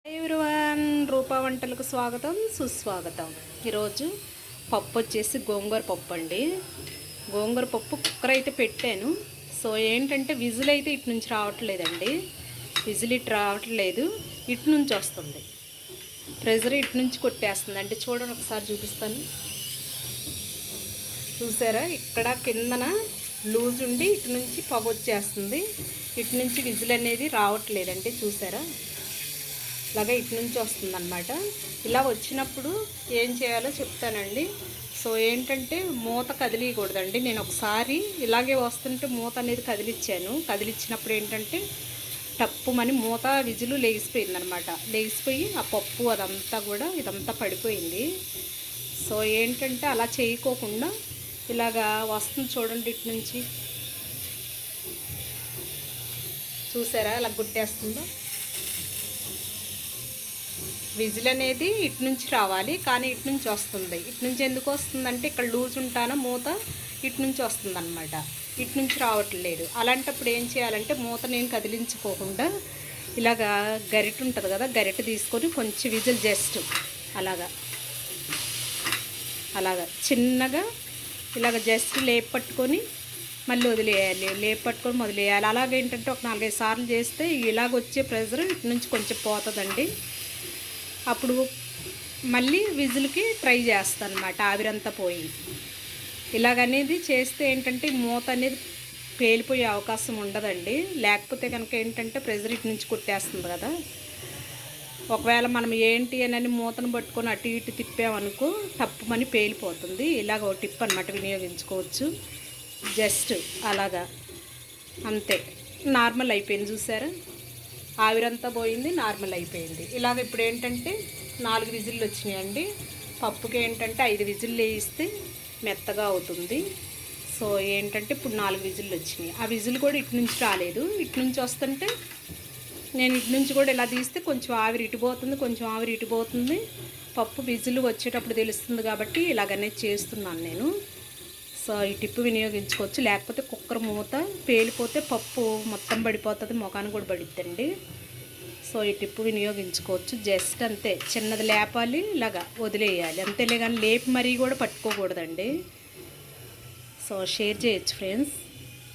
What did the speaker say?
Hi everyone, రూపా వంటలకు స్వాగతం సుస్వాగతం. ఈరోజు పప్పు వచ్చేసి గోంగూర పప్పు అండి. గోంగూర పప్పు కుక్కర్ అయితే పెట్టాను. సో ఏంటంటే విజిల్ అయితే ఇటు నుంచి రావట్లేదండి. విజిల్ ఇటు రావట్లేదు, ఇటు నుంచి వస్తుంది. ప్రెజర్ ఇటు నుంచి కొట్టేస్తుంది. అంటే చూడండి, ఒకసారి చూపిస్తాను. చూసారా, ఇక్కడ కిందన లూజ్ ఉండి ఇటు నుంచి పొగ వచ్చేస్తుంది. ఇటు నుంచి విజిల్ అనేది రావట్లేదండి. చూసారా, ఇలాగా ఇటు నుంచి వస్తుందన్నమాట. ఇలా వచ్చినప్పుడు ఏం చేయాలో చెప్తానండి. సో ఏంటంటే మూత కదిలియకూడదండి. నేను ఒకసారి ఇలాగే వస్తుంటే మూత అనేది కదిలిచ్చినప్పుడు ఏంటంటే టప్పుమని మూత విజులు లేచిపోయిందనమాట. లేచిపోయి ఆ పప్పు ఇదంతా పడిపోయింది. సో ఏంటంటే అలా చేయకోకుండా ఇలాగా వస్తుంది చూడండి. ఇటు నుంచి చూసారా ఇలా గుట్టేస్తుందో. విజిల్ అనేది ఇటు నుంచి రావాలి, కానీ ఇటు నుంచి వస్తుంది. ఇటు నుంచి ఎందుకు వస్తుందంటే ఇక్కడ లూజ్ ఉంటానో మూత ఇటు నుంచి వస్తుంది అనమాట. ఇటు నుంచి రావట్లేదు. అలాంటప్పుడు ఏం చేయాలంటే మూత నేను కదిలించుకోకుండా ఇలాగా గరిటె ఉంటుంది కదా, గరిటె తీసుకొని కొంచెం విజిల్ జస్ట్ అలాగా చిన్నగా ఇలాగ జస్ట్ లేపట్టుకొని మళ్ళీ వదిలేయాలి. అలాగేంటంటే ఒక 4-5 సార్లు చేస్తే ఇలాగొచ్చే ప్రెజర్ ఇటు నుంచి కొంచెం పోతుందండి. అప్పుడు మళ్ళీ విజిల్కి ట్రై చేస్తాను అనమాట, ఆవిరంతా పోయి. ఇలాగనేది చేస్తే ఏంటంటే మూత అనేది పేలిపోయే అవకాశం ఉండదండి. లేకపోతే కనుక ఏంటంటే ప్రెజర్ ఇటు నుంచి కొట్టేస్తుంది కదా. ఒకవేళ మనం ఏంటి అని మూతను పట్టుకొని అటు ఇటు తిప్పామనుకో టప్పుమని పేలిపోతుంది. ఇలాగ ఒక టిప్ అనమాట, వినియోగించుకోవచ్చు. జస్ట్ అలాగా అంతే, నార్మల్ అయిపోయింది. చూసారా, ఆవిరంతా పోయింది, నార్మల్ అయిపోయింది. ఇలాగ ఇప్పుడు ఏంటంటే 4 విజిల్లు వచ్చినాయండి. పప్పుకి ఏంటంటే 5 విజిల్లు వేయిస్తే మెత్తగా అవుతుంది. సో ఏంటంటే ఇప్పుడు 4 విజిల్లు వచ్చినాయి. ఆ విజిల్ కూడా ఇటు నుంచి రాలేదు. ఇటు నుంచి వస్తుంటే నేను ఇటు నుంచి కూడా ఇలా తీస్తే కొంచెం ఆవిరి ఇటు పోతుంది. పప్పు విజిల్ వచ్చేటప్పుడు తెలుస్తుంది కాబట్టి ఇలాగనే చేస్తున్నాను నేను. సో ఈ టిప్పు వినియోగించుకోవచ్చు. లేకపోతే కుక్కర్ మూత పేలిపోతే పప్పు మొత్తం పడిపోతుంది, మొఖాన్ని కూడా పడిద్దండి. సో ఈ టిప్పు వినియోగించుకోవచ్చు. జస్ట్ అంతే, చిన్నది లేపాలి, ఇలాగా వదిలేయాలి అంతేలే, కానీ లేపి మరీ కూడా పట్టుకోకూడదండి. సో షేర్ చేయొచ్చు ఫ్రెండ్స్.